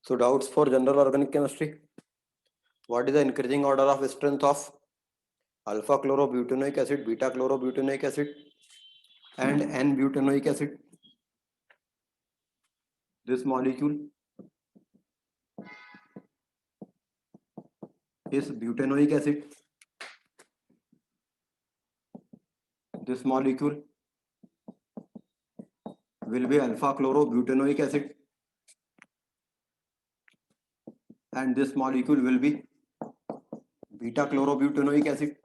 So doubts for general organic chemistry. What is the increasing order of strength of alpha chlorobutanoic acid, beta chlorobutanoic acid, and N-butanoic acid? This molecule is butanoic acid. This molecule will be alpha chlorobutanoic acid, and this molecule will be beta chlorobutanoic acid.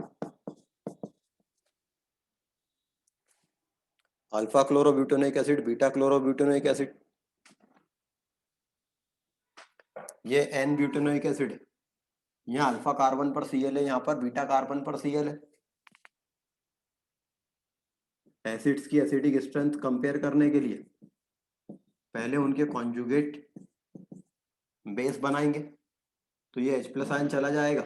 Alpha chlorobutanoic acid, beta chlorobutanoic acid, ये N butanoic acid है। यहाँ alpha carbon पर Cl है, यहाँ पर beta carbon पर Cl है। Acids की एसिडिक स्ट्रेंथ कंपेयर करने के लिए पहले उनके कॉन्जुगेट बेस बनाएंगे, तो ये H+ आयन चला जाएगा,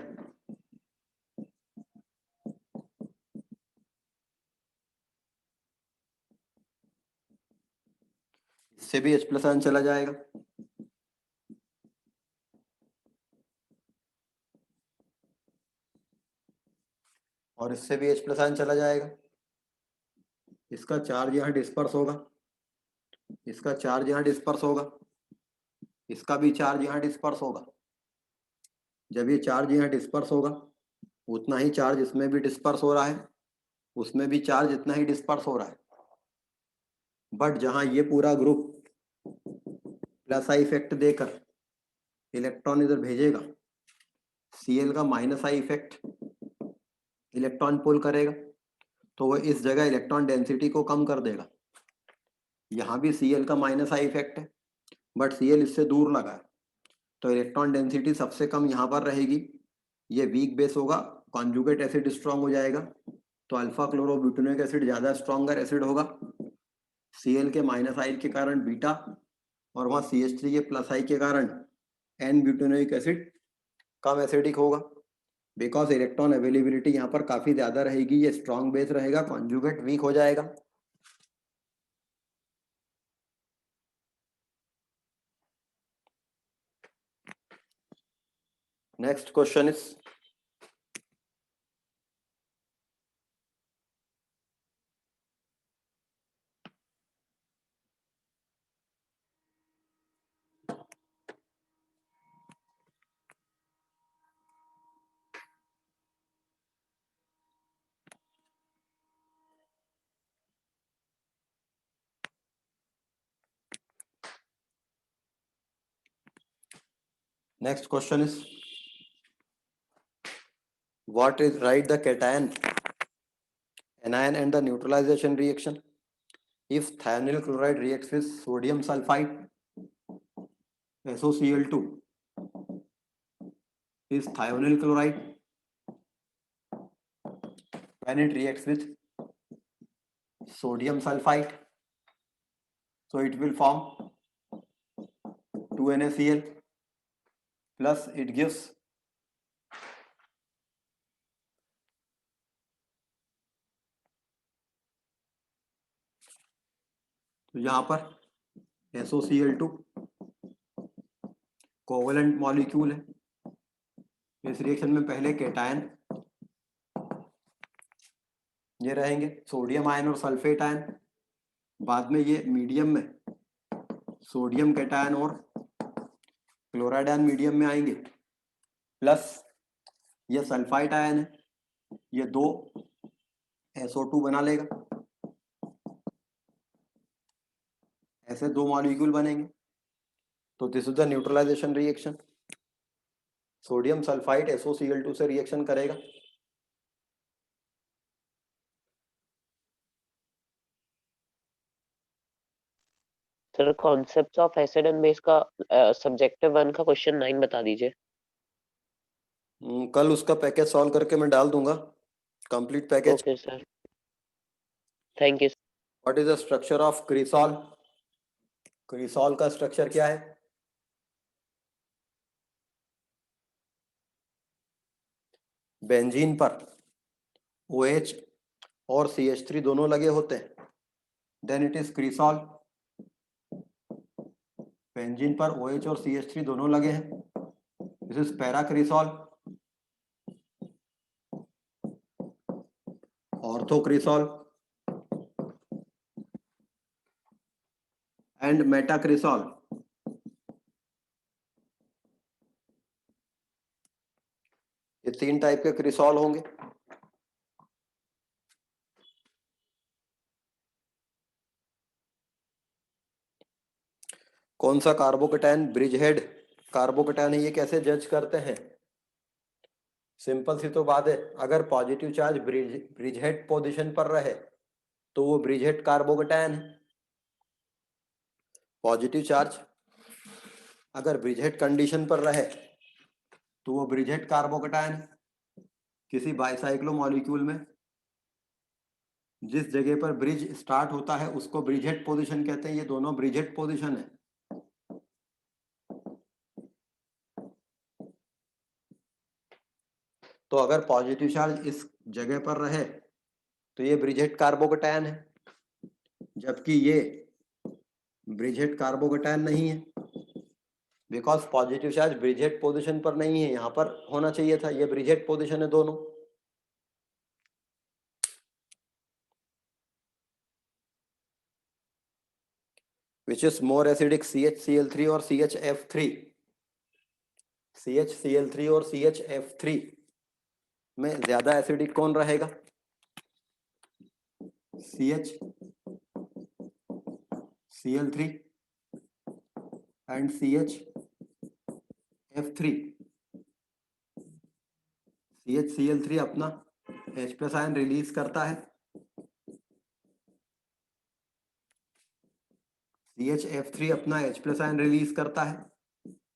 इससे भी H+ आयन चला जाएगा, और इससे भी H+ आयन चला जाएगा। इसका चार्ज यहाँ डिस्पर्स होगा, इसका चार्ज यहाँ डिस्पर्स होगा, इसका भी चार्ज यहाँ डिस्पर्स होगा। जब ये चार्ज यहाँ डिस्पर्स होगा, उतना ही चार्ज इसमें भी डिस्पर्स हो रहा है, उसमें भी चार्ज इतना ही डिस्पर्स हो रहा है। बट जहां ये पूरा ग्रुप प्लस आई इफेक्ट देकर इलेक्ट्रॉन इधर भेजेगा, Cl का माइनस आई इफेक्ट इलेक्ट्रॉन पुल करेगा, तो वो इस जगह इलेक्ट्रॉन डेंसिटी को कम कर देगा। यहाँ भी Cl का माइनस आई इफेक्ट है, बट Cl इससे दूर लगा है, तो इलेक्ट्रॉन डेंसिटी सबसे कम यहाँ पर रहेगी। ये वीक बेस होगा, कॉन्जुगेट एसिड स्ट्रॉन्ग हो जाएगा, तो अल्फा क्लोरोब्यूटेनोइक एसिड ज़्यादा स्ट्रॉन्गर एसिड होगा। Cl के माइनस आई के कारण बीटा, और वहाँ CH3 के प्लस आई के कारण N ब्यूटेनोइक एसिड कम एसिडिक होगा, बिकॉज इलेक्ट्रॉन अवेलेबिलिटी यहाँ पर काफ़ी ज़्यादा रहेगी। ये स्ट्रॉन्ग बेस रहेगा, कॉन्जुगेट वीक हो जाएगा। Next question is Next question is, what is write the cation, anion and the neutralization reaction if thionyl chloride reacts with sodium sulfide, SOCl2 is thionyl chloride when it reacts with sodium sulfide, so it will form 2NaCl plus it gives तो यहाँ पर SOCl2 covalent molecule है। इस reaction में पहले cation ये रहेंगे, sodium ion और सल्फेट आयन, बाद में ये मीडियम में सोडियम केटायन और क्लोराइड आयन मीडियम में आएंगे, प्लस ये सल्फाइड आयन है, ये 2 SO2 बना लेगा, ऐसे 2 मॉलिक्यूल बनेंगे। तो this is the neutralization reaction. Sodium sulphide SOCl2 से रिएक्शन करेगा, sir concepts of acid and base का सब्जेक्टिव 1 का क्वेश्चन 9 बता दीजिए। कल उसका पैकेज सॉल्व करके मैं डाल दूंगा, complete package. Okay sir, thank you. What is the structure of cresol? Cresol का स्ट्रक्चर क्या है? बेंजीन पर OH और CH3 दोनों लगे होते हैं, देन इट इज क्रिसॉल। बेंजीन पर OH और CH3 दोनों लगे हैं, दिस इज पैराक्रिसॉल, ऑर्थोक्रिसॉल एंड मेटाक्रिसॉल। ये 3 टाइप के क्रिसॉल होंगे। कौन सा कार्बोकेटायन ब्रिजहेड कार्बोकेटायन है, ये कैसे जज करते हैं? सिंपल सी तो बात है, अगर पॉजिटिव चार्ज ब्रिजहेड पोजीशन पर रहे तो वो ब्रिजहेड कार्बोकेटायन है। पॉजिटिव चार्ज अगर ब्रिजहेड कंडीशन पर रहे तो वो ब्रिजहेड कार्बोकेटायन है। किसी बाइसाइक्लो मॉलिक्यूल में जिस जगह पर ब्रिज स्टार्ट होता है उसको ब्रिजहेड पोजीशन कहते हैं, ये दोनों ब्रिजहेड पोजीशन है। तो अगर पॉजिटिव चार्ज इस जगह पर रहे तो ये ब्रिजहेड कार्बोकेटायन है, जबकि ये ब्रिजहेड कार्बोकेटायन नहीं है, because positive charge bridgehead position पर नहीं है, यहां पर होना चाहिए था, ये ब्रिजहेड पोजीशन है दोनों। Which is more acidic, CHCl3 और CHF3? CHCl3 और CHF3 में ज्यादा एसिडिक कौन रहेगा? CHCl3 and CHF3। CHCl3 अपना H+ आयन रिलीज करता है, CHF3 अपना H+ आयन रिलीज करता है।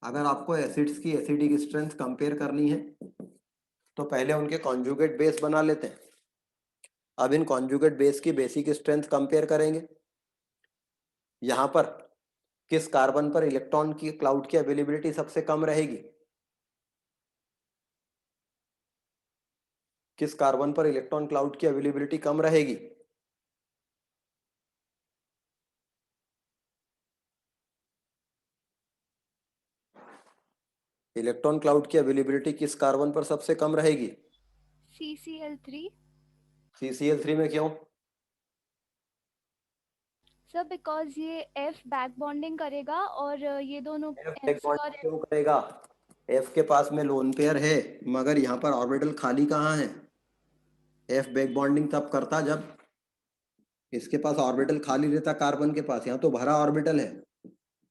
अगर आपको एसिड्स की एसिडिक स्ट्रेंथ कंपेयर करनी है तो पहले उनके कॉन्जुगेट बेस बना लेते हैं। अब इन कॉन्जुगेट बेस की बेसिक स्ट्रेंथ कंपेयर करेंगे। यहां पर किस कार्बन पर इलेक्ट्रॉन की क्लाउड की अवेलेबिलिटी सबसे कम रहेगी? किस कार्बन पर इलेक्ट्रॉन क्लाउड की अवेलेबिलिटी कम रहेगी? इलेक्ट्रॉन क्लाउड की अवेलेबिलिटी किस कार्बन पर सबसे कम रहेगी? CCl3। CCl3 में क्यों? सर बिकॉज ये F बैक बॉन्डिंग करेगा और ये दोनों F बैक MC और बॉन्डिंग क्यों करेगा? F के पास में लोन पेयर है मगर यहाँ पर ऑर्बिटल खाली कहाँ है? F बैक बॉन्डिंग तब करता जब इसके पास ऑर्बिटल खाली रहता कार्बन के पास, यहाँ तो भरा ऑर्बिटल है।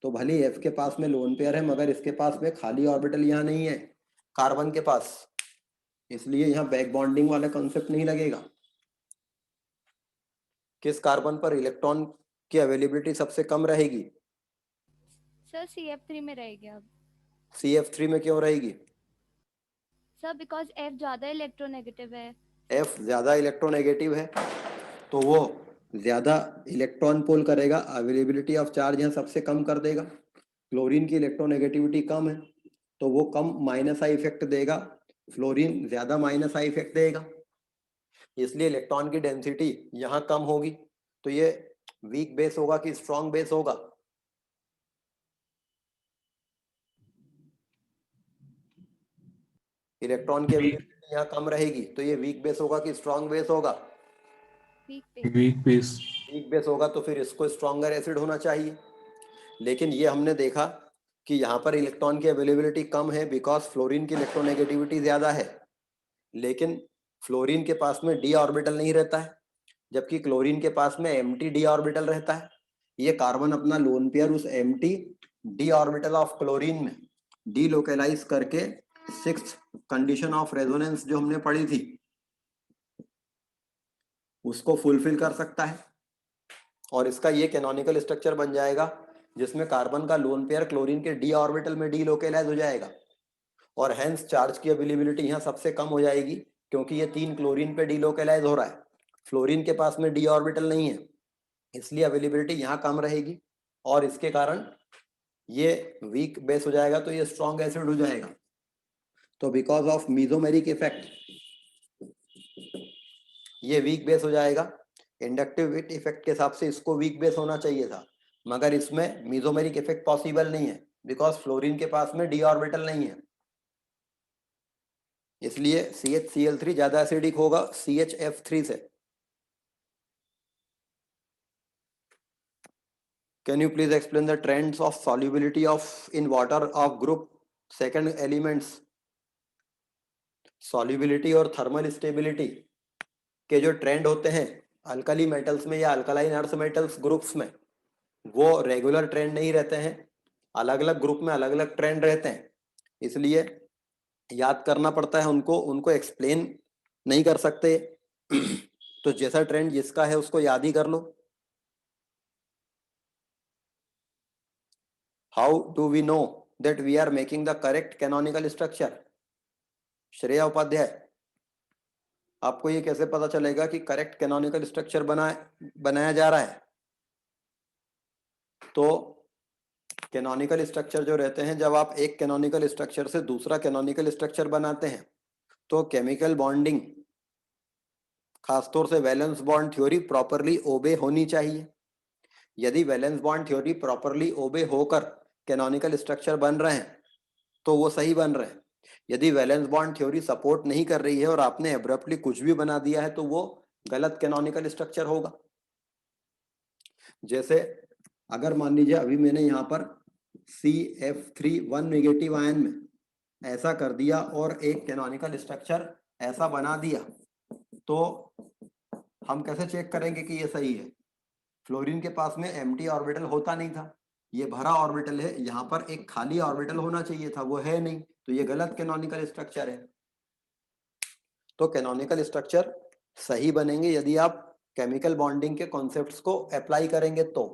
तो भले F के पास में लोन पेयर है मगर इसके पास में खाली ऑर्बिटल यहाँ नहीं है कार्बन के पास, इसलिए यहाँ बैक बॉन्डिंग वाला कॉन्सेप्ट नहीं लगेगा। किस कार्बन पर इलेक्ट्रॉन की अवेलेबिलिटी सबसे कम रहेगी? सर CF3 में रहेगी अब। CF3 में क्यों रहेगी? सर बिकॉज F ज़्यादा इलेक्ट्रोनेगेटिव है। F ज्यादा इलेक्ट्रोनेगेटिव है तो वो ज्यादा इलेक्ट्रॉन पोल करेगा, अवेलेबिलिटी ऑफ चार्ज यहाँ सबसे कम कर देगा। क्लोरीन की इलेक्ट्रोनेगेटिविटी कम है तो वो कम माइनस आई इफेक्ट देगा, फ्लोरीन ज्यादा माइनस आई इफेक्ट देगा, इसलिए इलेक्ट्रॉन की डेंसिटी यहाँ कम होगी। तो ये वीक बेस होगा कि स्ट्रॉन्ग बेस होगा? इलेक्ट्रॉन की अवेलेबिलिटी यहाँ कम रहेगी तो ये वीक बेस होगा कि स्ट्रॉन्ग बेस होगा? Weak base. वीक बेस होगा तो फिर इसको स्ट्रॉन्गर एसिड होना चाहिए। लेकिन ये हमने देखा कि यहाँ पर इलेक्ट्रॉन की अवेलेबिलिटी कम है बिकॉज फ्लोरीन की इलेक्ट्रोनेगेटिविटी ज्यादा है, लेकिन फ्लोरीन के पास में d ऑर्बिटल नहीं रहता है जबकि क्लोरीन के पास में एम्प्टी d ऑर्बिटल रहता है। ये कार्बन अपना लोन पेयर उस empty d orbital of chlorine में डीलोकेलाइज करके 6th कंडीशन ऑफ रेजोनेंस जो हमने पढ़ी थी उसको फुलफिल कर सकता है और इसका ये कैनोनिकल स्ट्रक्चर बन जाएगा जिसमें कार्बन का लोन पेयर क्लोरीन के d ऑर्बिटल में डीलोकेलाइज हो जाएगा और हेंस चार्ज की अवेलेबिलिटी यहाँ सबसे कम हो जाएगी क्योंकि ये 3 क्लोरीन पे डीलोकेलाइज हो रहा है, फ्लोरीन के पास में d ऑर्बिटल नहीं है, इसलिए अवेलेबिलिटी यहाँ कम रहेगी और इसके कारण ये वीक बेस हो जाएगा तो ये स्ट्रॉन्ग एसिड हो जाएगा। तो बिकॉज ऑफ मीजोमेरिक इफेक्ट ये वीक बेस हो जाएगा। इंडक्टिव इफेक्ट के हिसाब से इसको वीक बेस होना चाहिए था मगर इसमें मीजोमेरिक इफेक्ट पॉसिबल नहीं है बिकॉज फ्लोरीन के पास में डी ऑर्बिटल नहीं है, इसलिए CHCl3 ज्यादा एसिडिक होगा CHF3 से। Can you please explain the trends of solubility of in water of group second elements? Solubility और thermal stability के जो ट्रेंड होते हैं अल्कली मेटल्स में या अल्कलाइन अर्थ मेटल्स ग्रुप्स में, वो रेगुलर ट्रेंड नहीं रहते हैं, अलग अलग ग्रुप में अलग अलग ट्रेंड रहते हैं, इसलिए याद करना पड़ता है उनको, उनको एक्सप्लेन नहीं कर सकते। तो जैसा ट्रेंड जिसका है उसको याद ही कर लो। How do we know that we are making the correct canonical structure? Shreya Upadhyay, आपको ये कैसे पता चलेगा कि करेक्ट कैनोनिकल स्ट्रक्चर बनाया जा रहा है? तो कैनोनिकल स्ट्रक्चर जो रहते हैं, जब आप एक कैनोनिकल स्ट्रक्चर से दूसरा कैनोनिकल स्ट्रक्चर बनाते हैं तो केमिकल बॉन्डिंग, खासतौर से वैलेंस बॉन्ड थ्योरी प्रॉपरली ओबे होनी चाहिए। यदि वैलेंस बॉन्ड थ्योरी प्रॉपरली ओबे होकर कैनोनिकल स्ट्रक्चर बन रहे हैं तो वो सही बन रहे हैं। यदि वैलेंस बॉन्ड थ्योरी सपोर्ट नहीं कर रही है और आपने एब्रप्टली कुछ भी बना दिया है तो वो गलत कैनोनिकल स्ट्रक्चर होगा। जैसे अगर मान लीजिए अभी मैंने यहाँ पर CF3 1 नेगेटिव आयन में ऐसा कर दिया और एक कैनोनिकल स्ट्रक्चर ऐसा बना दिया, तो हम कैसे चेक करेंगे कि ये सही है? फ्लोरीन के पास में एम्प्टी ऑर्बिटल होता नहीं था, ये भरा ऑर्बिटल है, यहाँ पर एक खाली ऑर्बिटल होना चाहिए था, वो है नहीं, तो ये गलत कैनोनिकल स्ट्रक्चर है। तो कैनोनिकल स्ट्रक्चर सही बनेंगे यदि आप केमिकल बॉन्डिंग के कॉन्सेप्ट्स को अप्लाई करेंगे तो।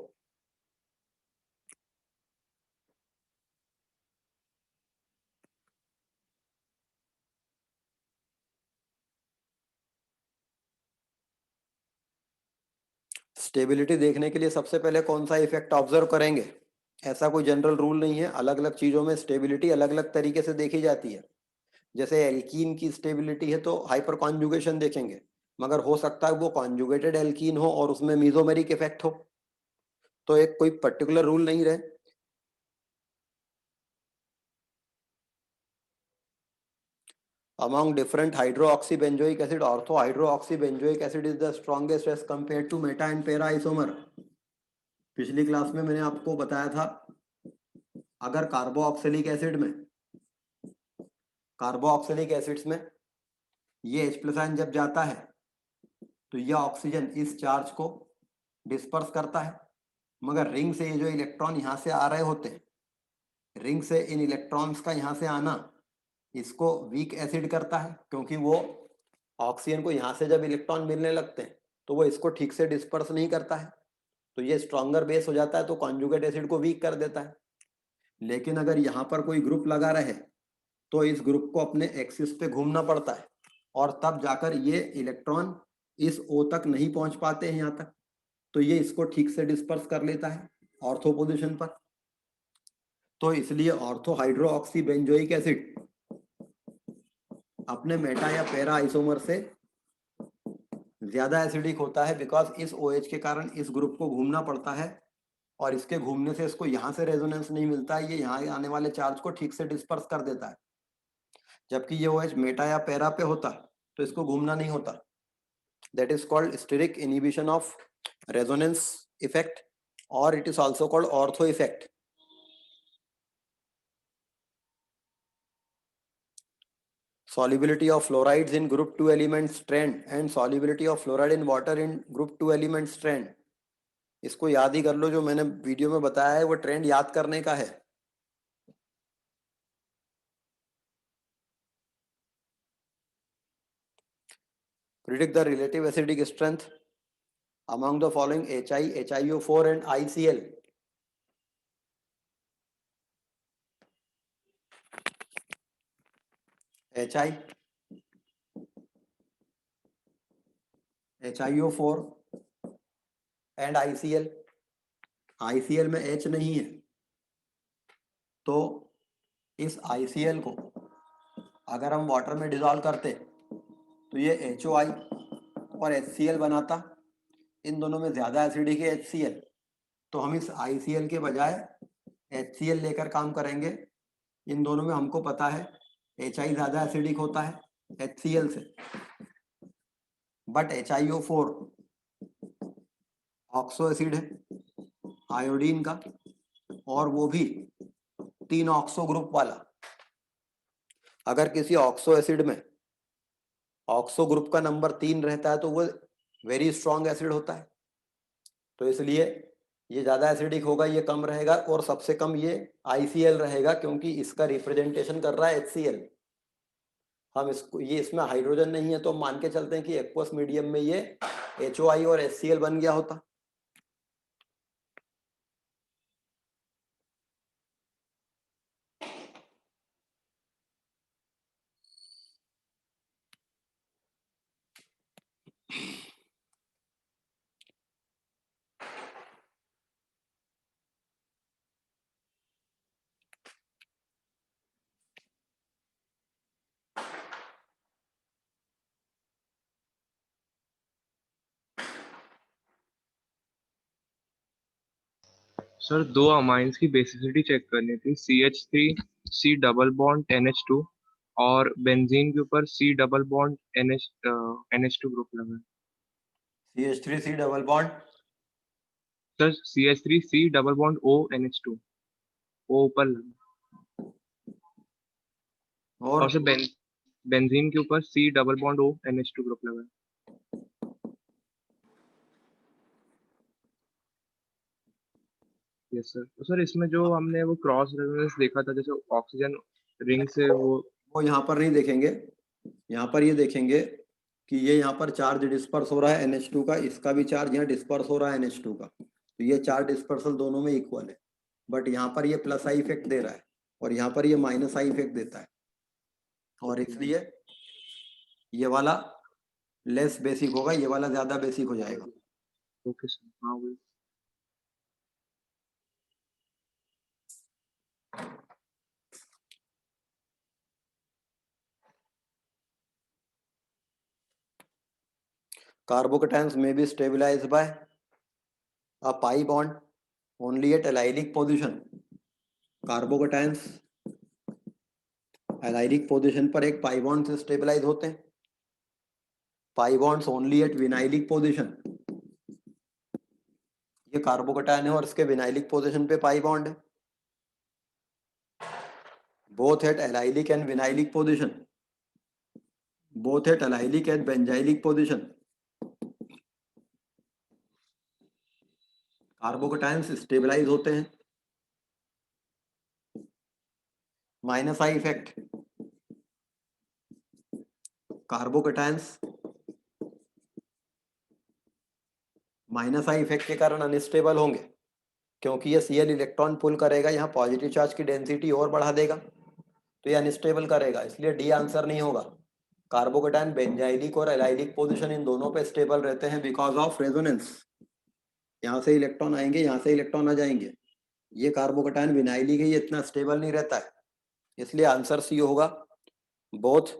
स्टेबिलिटी देखने के लिए सबसे पहले कौन सा इफेक्ट ऑब्जर्व करेंगे? ऐसा कोई जनरल रूल नहीं है, अलग अलग चीजों में स्टेबिलिटी अलग अलग तरीके से देखी जाती है। जैसे एल्कीन की स्टेबिलिटी है तो हाइपर कॉन्जुगेशन देखेंगे, मगर हो सकता है वो कॉन्जुगेटेड एल्कीन हो और उसमें मीजोमेरिक इफेक्ट हो, तो एक कोई पर्टिकुलर रूल नहीं रहे। Among different hydroxybenzoic acid, ortho-hydroxybenzoic acid is the strongest as compared to meta and para isomer. पिछली क्लास में मैंने आपको बताया था, अगर कार्बोक्सिलिक एसिड्स में ये H+ आयन जब जाता है तो यह ऑक्सीजन इस चार्ज को डिस्पर्स करता है, मगर रिंग से ये जो इलेक्ट्रॉन यहाँ से आ रहे होते हैं, रिंग से इन इलेक्ट्रॉन्स का यहाँ से आना इसको वीक एसिड करता है, क्योंकि वो ऑक्सीजन को यहाँ से जब इलेक्ट्रॉन मिलने लगते हैं तो वो इसको ठीक से डिस्पर्स नहीं करता है, तो ये स्ट्रॉन्गर बेस हो जाता है, तो कॉन्जुगेट एसिड को वीक कर देता है। लेकिन अगर यहाँ पर कोई ग्रुप लगा रहे तो इस ग्रुप को अपने एक्सिस पे घूमना पड़ता है और तब जाकर ये इलेक्ट्रॉन इस O तक नहीं पहुंच पाते हैं यहाँ तक, तो ये इसको ठीक से डिस्पर्स कर लेता है ऑर्थो पोजीशन पर। तो इसलिए ऑर्थो हाइड्रोक्सी बेंजोइक एसिड अपने मेटा या पैरा आइसोमर से ज्यादा एसिडिक होता है, बिकॉज इस OH के कारण इस ग्रुप को घूमना पड़ता है और इसके घूमने से इसको यहाँ से रेजोनेंस नहीं मिलता है, ये यहाँ आने वाले चार्ज को ठीक से डिस्पर्स कर देता है। जबकि ये OH मेटा या पैरा पे होता तो इसको घूमना नहीं होता। That is called steric inhibition of resonance effect, और it is also called ortho effect. Solubility of fluorides in group 2 elements trend and solubility of fluoride in water in group 2 elements trend, इसको याद ही कर लो, जो मैंने video में बताया है वो ट्रेंड याद करने का है। Predict the relative acidic strength among the following HI, HiO4 and ICl. HI, HiO4 and ICl। ICl में H नहीं है, तो इस ICl को अगर हम वाटर में डिजॉल्व करते तो ये HOI और HCl बनाता। इन दोनों में ज्यादा एसिडिक है HCl, तो हम इस ICl के बजाय HCl लेकर काम करेंगे। इन दोनों में हमको पता है HI ज्यादा एसिडिक होता है HCl से, बट HiO4 ऑक्सो एसिड है आयोडीन का, और वो भी 3 ऑक्सो ग्रुप वाला। अगर किसी ऑक्सो एसिड में ऑक्सो ग्रुप का नंबर 3 रहता है तो वो वेरी स्ट्रॉन्ग एसिड होता है, तो इसलिए ये ज्यादा एसिडिक होगा, ये कम रहेगा, और सबसे कम ये ICl रहेगा क्योंकि इसका रिप्रेजेंटेशन कर रहा है HCl। हम इसको, ये इसमें हाइड्रोजन नहीं है, तो हम मान के चलते हैं कि एक्वस मीडियम में ये HOI और HCl बन गया होता। सर दो अमाइंस की बेसिसिटी चेक करनी थी, CH3 C double bond NH2 और बेंजीन के ऊपर C double bond NH2 group लगा है। CH3C double bond, sir CH3 C double bond O NH2 O ऊपर लगा, और सर बेंजीन के ऊपर C double bond O NH2 group लगा है। Yes sir. तो सर इसमें जो हमने वो क्रॉस रेजोनेंस देखा था, जैसे ऑक्सीजन रिंग से वो यहाँ पर नहीं देखेंगे, यहाँ पर ये देखेंगे कि ये यहाँ पर चार्ज डिस्पर्स हो रहा है NH2 का, इसका भी चार्ज यहाँ डिस्पर्स हो रहा है NH2 का, तो ये चार्ज डिस्पर्सल दोनों में इक्वल है, बट यहाँ पर ये प्लस आई इफेक्ट दे रहा है और यहाँ पर ये माइनस आई इफेक्ट देता है, और इसलिए ये वाला लेस बेसिक होगा, ये वाला ज्यादा बेसिक हो जाएगा। ओके सर, हाँ वही। Carbocations may be stabilized by a pi bond only at allylic position. Carbocations allylic position पर एक pi bond से stabilize होते हैं, pi bonds only at vinylic position। ये कार्बोकैटायन है और इसके विनाइलिक पोजीशन पे पाई बॉन्ड है, both at allylic and vinylic position, both at allylic and benzylic position। Carbocations stabilize होते हैं। Minus I effect, carbocations minus I effect के कारण अनस्टेबल होंगे, क्योंकि ये Cl इलेक्ट्रॉन पुल करेगा, यहाँ पॉजिटिव चार्ज की डेंसिटी और बढ़ा देगा, तो ये अनस्टेबल करेगा, इसलिए डी आंसर नहीं होगा। कार्बोकैटायन बेंजाइलिक और एलाइलिक पोजीशन इन दोनों पे स्टेबल रहते हैं बिकॉज ऑफ रेजोनेंस। यहाँ से इलेक्ट्रॉन आएंगे, यहाँ से इलेक्ट्रॉन आ जाएंगे। ये कार्बोकैटायन विनाइलिक है, ये इतना स्टेबल नहीं रहता है, इसलिए आंसर सी होगा, both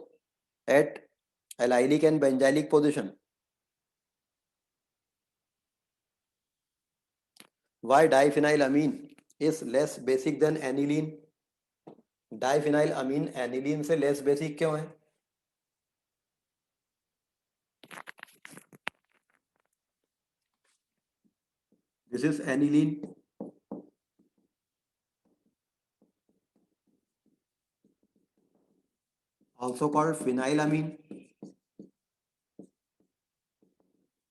at allylic and benzylic position. Why diphenylamine is less basic than aniline? Diphenyl aniline से लेस बेसिक क्यों है? This is aniline, also called phenylamine,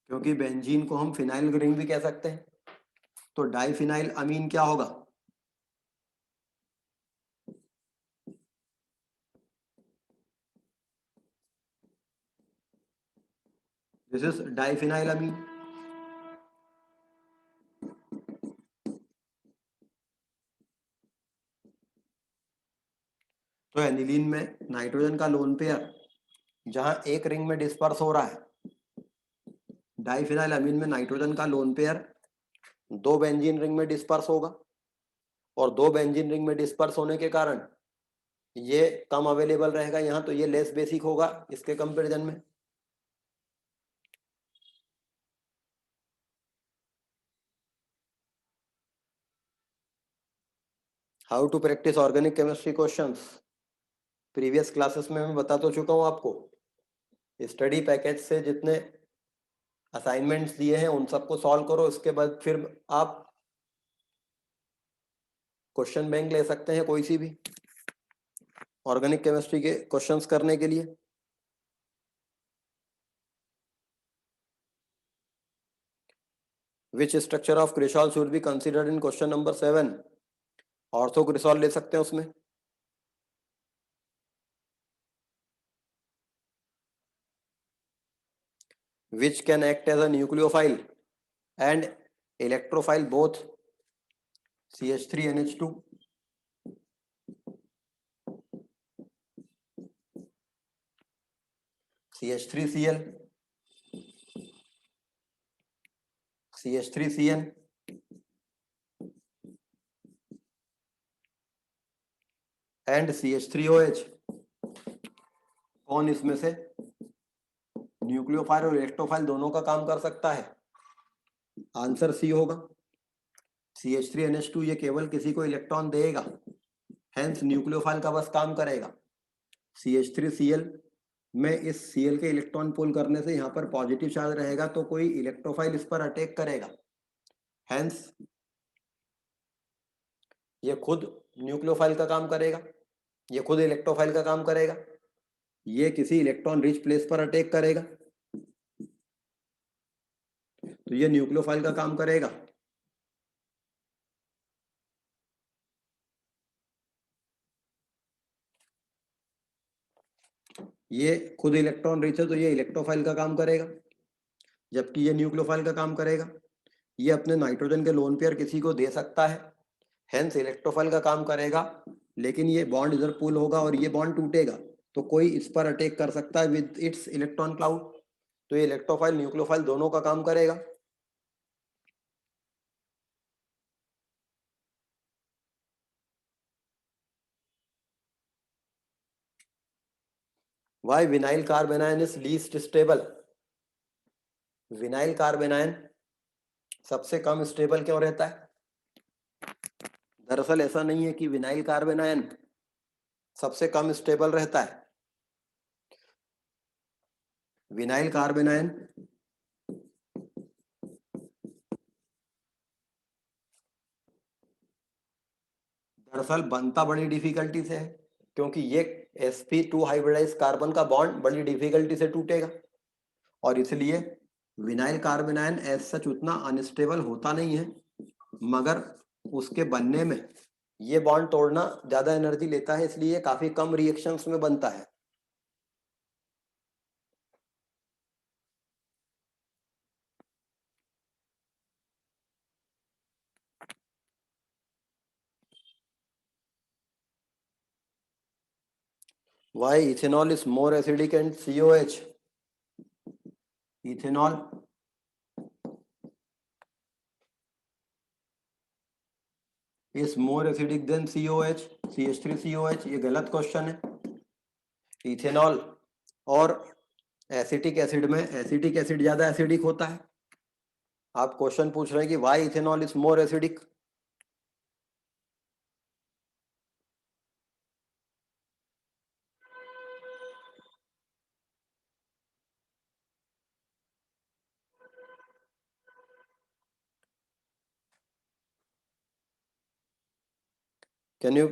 क्योंकि बेंजीन को हम फिनाइल रिंग भी कह सकते हैं, तो डाइफिनाइल अमीन क्या होगा? दिस इज डाइफिनाइल अमीन। तो एनिलीन में नाइट्रोजन का लोन पेयर जहां एक रिंग में डिस्पर्स हो रहा है, डाइफिनाइल अमीन में नाइट्रोजन का लोन पेयर 2 बेंजीन रिंग में डिस्पर्स होगा, और 2 बेंजीन रिंग में डिस्पर्स होने के कारण ये कम अवेलेबल रहेगा यहाँ, तो ये लेस बेसिक होगा इसके कंपैरिजन में। How to practice organic chemistry questions, previous classes में मैं बता तो चुका हूं आपको। स्टडी पैकेज से जितने असाइनमेंट्स दिए हैं उन सबको सॉल्व करो, इसके बाद फिर आप क्वेश्चन बैंक ले सकते हैं कोई सी भी ऑर्गेनिक केमिस्ट्री के क्वेश्चंस करने के लिए। Which structure of cresol should be considered in question number 7, ortho cresol ले सकते हैं उसमें। Which can act as a nucleophile and electrophile both, CH3NH2, CH3Cl, CH3Cn and CH3OH। कौन इसमें से न्यूक्लियोफाइल और इलेक्ट्रोफाइल दोनों का काम कर सकता है? आंसर सी होगा। CH3NH2 ये केवल किसी को इलेक्ट्रॉन देगा, हेंस न्यूक्लियोफाइल का बस काम करेगा। CH3Cl में इस Cl के इलेक्ट्रॉन पुल करने से यहाँ पर पॉजिटिव चार्ज रहेगा तो कोई इलेक्ट्रोफाइल इस पर अटैक करेगा, हेंस ये खुद न्यूक्लियोफाइल का काम करेगा, ये खुद इलेक्ट्रोफाइल का काम करेगा, ये किसी इलेक्ट्रॉन रिच प्लेस पर अटैक करेगा तो ये न्यूक्लियोफाइल का काम करेगा। ये खुद इलेक्ट्रॉन रिच है तो ये इलेक्ट्रोफाइल का काम करेगा, जबकि ये न्यूक्लियोफाइल का काम करेगा। ये अपने नाइट्रोजन के लोन पेयर किसी को दे सकता है, हेंस इलेक्ट्रोफाइल का काम करेगा, लेकिन ये बॉन्ड इधर पुल होगा और ये बॉन्ड टूटेगा तो कोई इस पर अटैक कर सकता है विद इट्स इलेक्ट्रॉन क्लाउड, तो ये इलेक्ट्रोफाइल न्यूक्लियोफाइल दोनों का काम करेगा। Why vinyl carbanion is least stable? Vinyl carbanion सबसे कम स्टेबल क्यों रहता है? दरअसल ऐसा नहीं है कि विनाइल कार्बेनायन सबसे कम स्टेबल रहता है। विनाइल कार्बेनायन दरअसल बनता बड़ी डिफिकल्टी से है, क्योंकि ये sp2 हाइब्रिडाइज कार्बन का बॉन्ड बड़ी डिफिकल्टी से टूटेगा और इसलिए विनाइल कार्बेनायन एज सच उतना अनस्टेबल होता नहीं है, मगर उसके बनने में ये बॉन्ड तोड़ना ज्यादा एनर्जी लेता है, इसलिए काफी कम रिएक्शंस में बनता है। Why ethanol is more acidic and COH? Ethanol is more acidic than COH, CH3COH। ये गलत क्वेश्चन है। इथेनॉल और एसिटिक एसिड में एसिटिक एसिड ज्यादा एसिडिक होता है। आप क्वेश्चन पूछ रहे हैं कि why ethanol is more acidic. Can you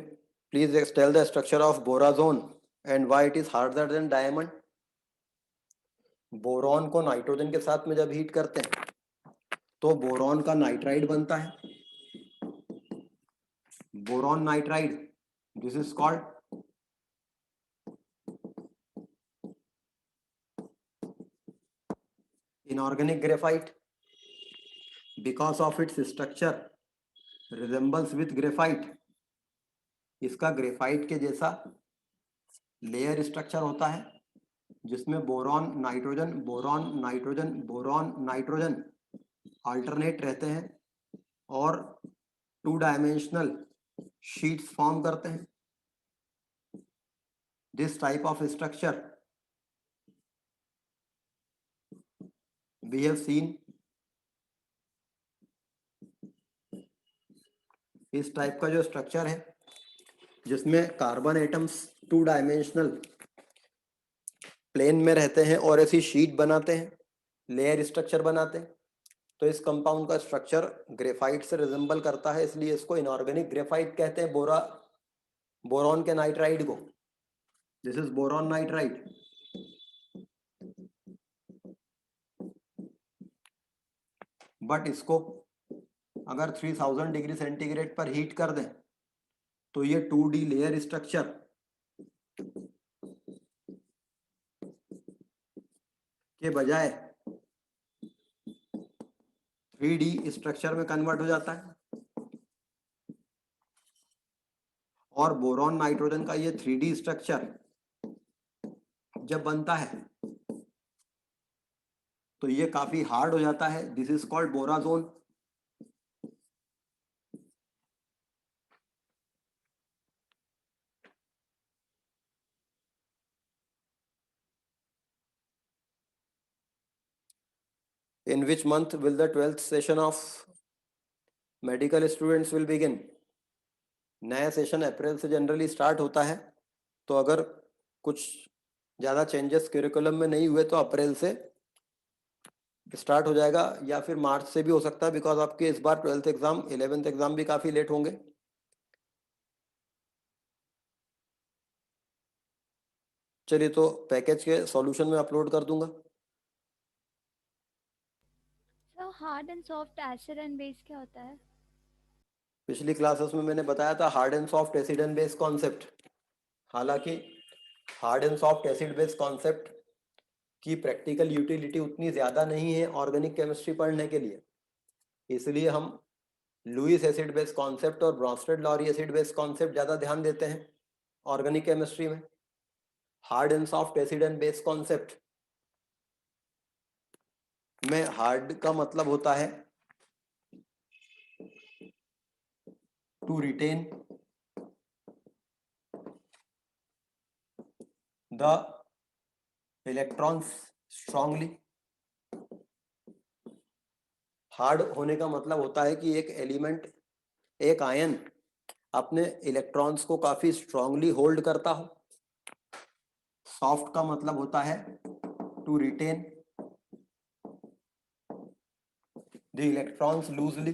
please tell the structure of borazone and why it is harder than diamond? Boron को नाइट्रोजन के साथ में जब हीट करते हैं तो बोरॉन का नाइट्राइड बनता है, boron nitride, this is called inorganic graphite because of its structure resembles with graphite. इसका ग्रेफाइट के जैसा लेयर स्ट्रक्चर होता है जिसमें boron nitrogen boron nitrogen boron nitrogen alternate रहते हैं और 2 डायमेंशनल शीट्स फॉर्म करते हैं। This type of structure we have seen, इस टाइप का जो स्ट्रक्चर है जिसमें कार्बन एटम्स 2 डायमेंशनल प्लेन में रहते हैं और ऐसी शीट बनाते हैं, लेयर स्ट्रक्चर बनाते हैं। तो इस कंपाउंड का स्ट्रक्चर ग्रेफाइट से रिजेंबल करता है, इसलिए इसको इनऑर्गेनिक ग्रेफाइट कहते हैं। बोरॉन के नाइट्राइड को, this is boron nitride. But इसको अगर 3000 डिग्री सेंटीग्रेड पर हीट कर दें तो ये 2D लेयर स्ट्रक्चर के बजाय 3D स्ट्रक्चर में कन्वर्ट हो जाता है। और बोरॉन नाइट्रोजन का ये 3D स्ट्रक्चर जब बनता है तो ये काफी हार्ड हो जाता है। This is called borazon. In which month will the 12th session of medical students will begin? नया सेशन अप्रैल से जनरली स्टार्ट होता है, तो अगर कुछ ज़्यादा चेंजेस करिकुलम में नहीं हुए तो अप्रैल से स्टार्ट हो जाएगा, या फिर मार्च से भी हो सकता है, बिकॉज आपके इस बार 12th एग्जाम 11th एग्जाम भी काफ़ी लेट होंगे। चलिए, तो पैकेज के सॉल्यूशन में अपलोड कर दूंगा। Sir hard and soft acid and base क्या होता है? पिछली क्लासेस में मैंने बताया था hard and soft acid and base concept. हालांकि hard and soft acid base concept की प्रैक्टिकल यूटिलिटी उतनी ज़्यादा नहीं है ऑर्गेनिक केमिस्ट्री पढ़ने के लिए, इसलिए हम लुईस एसिड बेस कॉन्सेप्ट और ब्रॉन्स्टेड-लॉरी एसिड बेस कॉन्सेप्ट ज़्यादा ध्यान देते हैं ऑर्गेनिक केमिस्ट्री में। Hard and soft acid and base concept में हार्ड का मतलब होता है to retain the electrons strongly. Hard होने का मतलब होता है कि एक एलिमेंट, एक आयन अपने इलेक्ट्रॉन्स को काफी स्ट्रांगली होल्ड करता हो। सॉफ्ट का मतलब होता है to retain the electrons loosely.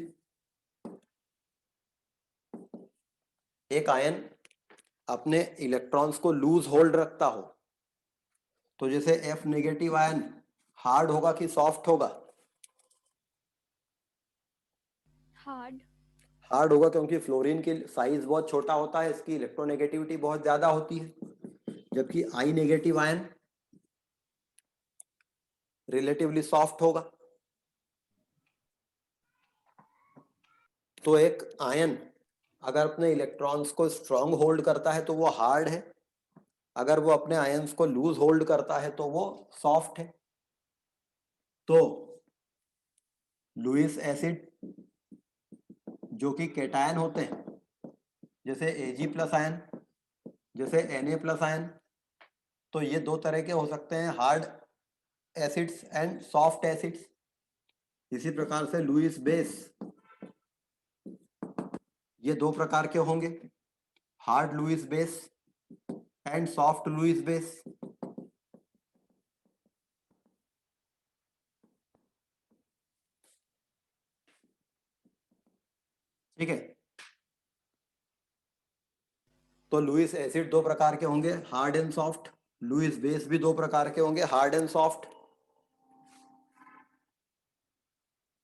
एक आयन अपने इलेक्ट्रॉन्स को लूज होल्ड रखता हो, तो जैसे F नेगेटिव आयन हार्ड होगा कि सॉफ्ट होगा? हार्ड। हार्ड होगा, क्योंकि फ्लोरीन की साइज बहुत छोटा होता है, इसकी इलेक्ट्रोनेगेटिविटी बहुत ज्यादा होती है, जबकि I negative ion relatively soft होगा। तो एक आयन अगर अपने इलेक्ट्रॉन्स को स्ट्रांग होल्ड करता है तो वो हार्ड है, अगर वो अपने आयन्स को लूज होल्ड करता है तो वो सॉफ्ट है। तो लुईस एसिड जो कि केटायन होते हैं, जैसे Ag प्लस आयन, जैसे Na प्लस आयन, तो ये दो तरह के हो सकते हैं, hard acids and soft acids. इसी प्रकार से लुईस बेस, ये दो प्रकार के होंगे, hard Lewis base and soft Lewis base. ठीक है, तो लुईस एसिड दो प्रकार के होंगे, hard and soft. Lewis base भी दो प्रकार के होंगे, hard and soft.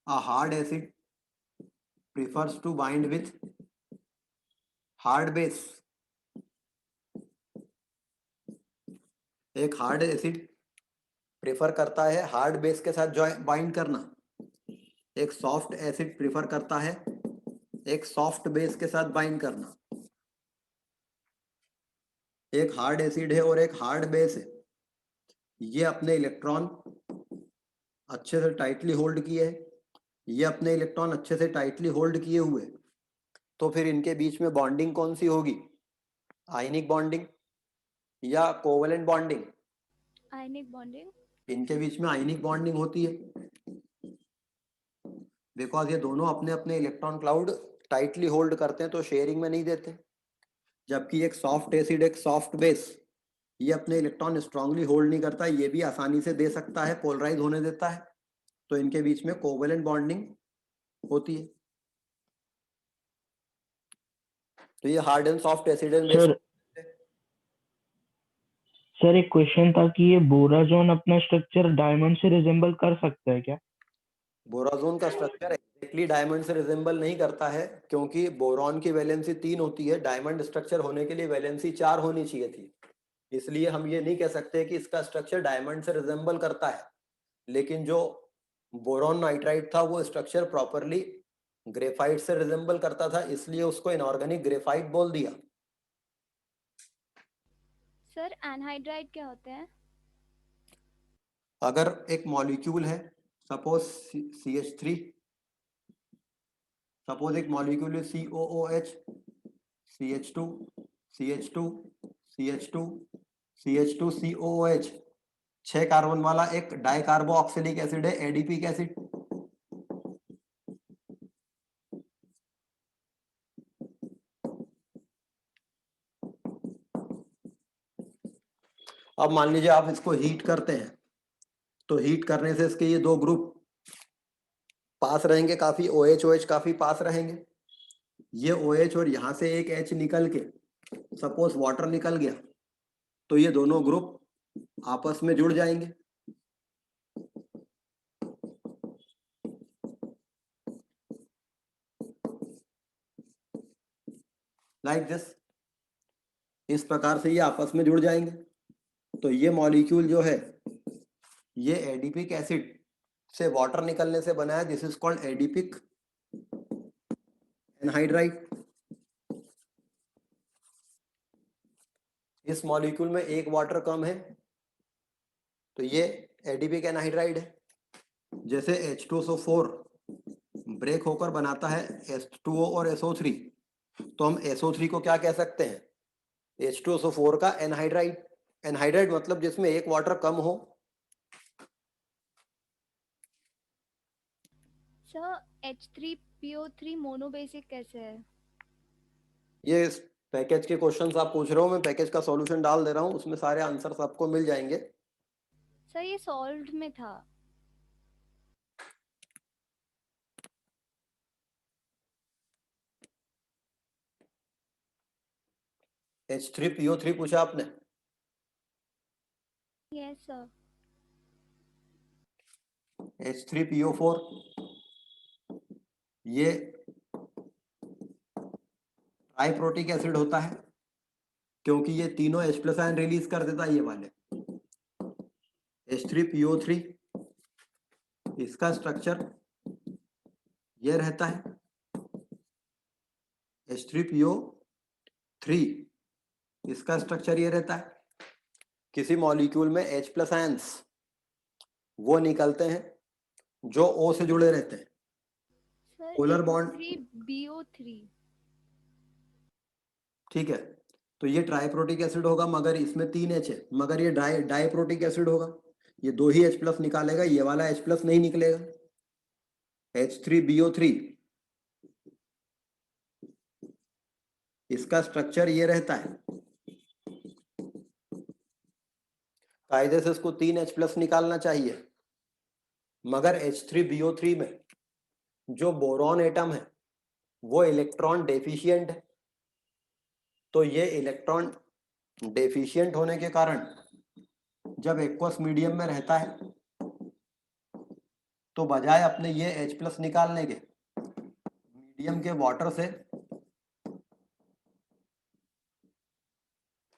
A hard acid prefers to bind with hard base. एक हार्ड एसिड प्रेफर करता है हार्ड बेस के साथ बाइंड करना, एक सॉफ्ट एसिड प्रेफर करता है एक सॉफ्ट बेस के साथ बाइंड करना। एक हार्ड एसिड है और एक हार्ड बेस है, ये अपने इलेक्ट्रॉन अच्छे से टाइटली होल्ड किए है, ये अपने इलेक्ट्रॉन अच्छे से टाइटली होल्ड किए हुए, तो फिर इनके बीच में बॉन्डिंग कौन सी होगी? आयनिक बॉन्डिंग या कोवेलेंट बॉन्डिंग? Ionic bonding. इनके बीच में आयनिक बॉन्डिंग होती है, बिकॉज ये दोनों अपने अपने इलेक्ट्रॉन क्लाउड टाइटली होल्ड करते हैं, तो शेयरिंग में नहीं देते। जबकि एक सॉफ्ट एसिड एक सॉफ्ट बेस ये अपने इलेक्ट्रॉन स्ट्रांगली होल्ड नहीं करता, ये भी आसानी से दे सकता है, पोलराइज होने देता है, तो इनके बीच में कोवेलेंट बॉन्डिंग होती है। तो ये hard and soft acid and base. Sir एक क्वेश्चन था कि ये बोराजोन अपना स्ट्रक्चर डायमंड से रिजेंबल कर सकता है क्या? बोराजोन का स्ट्रक्चर एक्जेक्टली डायमंड से रिजेंबल नहीं करता है, क्योंकि बोरॉन की वैलेंसी 3 होती है, डायमंड स्ट्रक्चर होने के लिए वैलेंसी 4 होनी चाहिए थी, इसलिए हम ये नहीं कह सकते कि इसका स्ट्रक्चर डायमंड से रिजेंबल करता है। लेकिन जो बोरॉन नाइट्राइड था वो स्ट्रक्चर प्रॉपरली ग्रेफाइट से रिजेंबल करता था, इसलिए उसको इनऑर्गेनिक ग्रेफाइट बोल दिया। सर एनहाइड्राइड क्या होते हैं? अगर एक मॉलिक्यूल है, सपोज CH3, सपोज एक मॉलिक्यूल है COOH, CH2, CH2, CH2, CH2, COOH, 6 carbon वाला एक डाइकार्बोक्सिलिक एसिड है, एडीपिक एसिड। अब मान लीजिए आप इसको हीट करते हैं, तो हीट करने से इसके ये 2 ग्रुप पास रहेंगे, काफी OH काफी पास रहेंगे। ये OH और यहां से एक H निकल के सपोज वाटर निकल गया, तो ये दोनों ग्रुप आपस में जुड़ जाएंगे। लाइक दिस, इस प्रकार से ये आपस में जुड़ जाएंगे। तो ये मॉलिक्यूल जो है ये एडिपिक एसिड से वाटर निकलने से बना है, this is called adipic anhydride. इस मॉलिक्यूल में एक वाटर कम है, तो ये एडिपिक एनहाइड्राइड है। जैसे H2SO4 ब्रेक होकर बनाता है H2O और SO3, तो हम SO3 को क्या कह सकते हैं? H2SO4 का एनहाइड्राइड। एनहाइड्राइड मतलब जिसमें एक वाटर कम हो। सर H3PO3 मोनोबेसिक कैसे है? ये इस पैकेज के क्वेश्चंस आप पूछ रहे हो, मैं पैकेज का सॉल्यूशन डाल दे रहा हूँ, उसमें सारे आंसर्स आपको मिल जाएंगे। सर ये सॉल्व्ड में था। H3PO3 पूछा आपने? Yes sir. H3PO4 ये ट्राइप्रोटिक एसिड होता है, क्योंकि ये तीनों H+ आयन रिलीज कर देता है। ये वाले H3PO3 इसका स्ट्रक्चर ये रहता है, H3PO3 इसका स्ट्रक्चर ये रहता है। किसी मॉलिक्यूल में H+ आयंस वो निकलते हैं जो O से जुड़े रहते हैं। Sir polar bond, H3BO3। ठीक है, तो ये ट्राइप्रोटिक एसिड होगा, मगर इसमें 3 H है, मगर ये डाइप्रोटिक एसिड होगा, ये 2 ही H+ निकालेगा, ये वाला H+ नहीं निकलेगा। H3BO3 इसका स्ट्रक्चर ये रहता है, कायदे से इसको 3 H+ निकालना चाहिए, मगर H3BO3 में जो बोरॉन एटम है वो इलेक्ट्रॉन डेफिशिएंट है। तो ये इलेक्ट्रॉन डेफिशिएंट होने के कारण जब एक्वस मीडियम में रहता है, तो बजाय अपने ये H+ निकालने के, मीडियम के वाटर से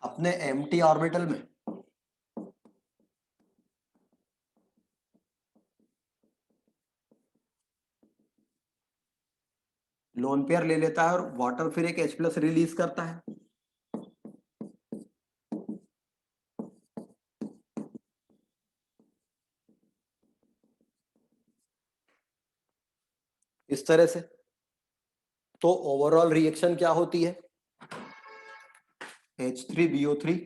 अपने एम्प्टी ऑर्बिटल में लोन पेयर ले लेता है, और वाटर फिर एक H+ रिलीज करता है। इस तरह से तो ओवरऑल रिएक्शन क्या होती है? H3BO3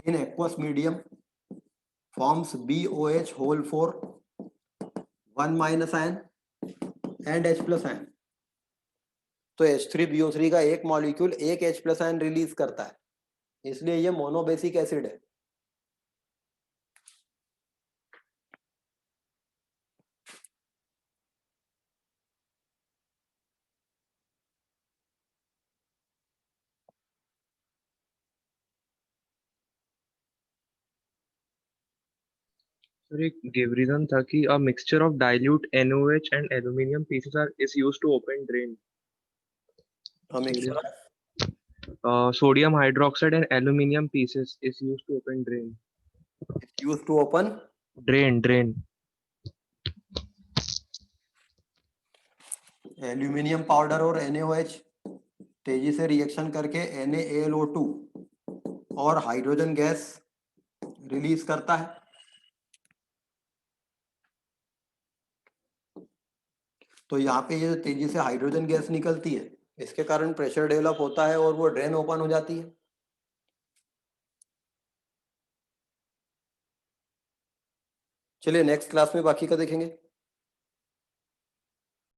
in aqueous medium forms BOH whole 4 1 minus ion and H+ ion. तो H3BO3 का एक मॉलिक्यूल एक H+ आयन रिलीज करता है, इसलिए ये मोनोबेसिक एसिड है। सर एक गिव रीजन था कि a mixture of dilute NaOH and aluminum pieces is used to open drain. Sodium hydroxide and aluminum pieces is used to open drain. Used to open Drain. Aluminium powder और NaOH तेजी से reaction करके NaAlO2 और hydrogen gas release करता है। तो यहाँ पे ये जो तेजी से हाइड्रोजन गैस निकलती है, इसके कारण प्रेशर डेवलप होता है और वो ड्रेन ओपन हो जाती है। चलिए नेक्स्ट क्लास में बाकी का देखेंगे।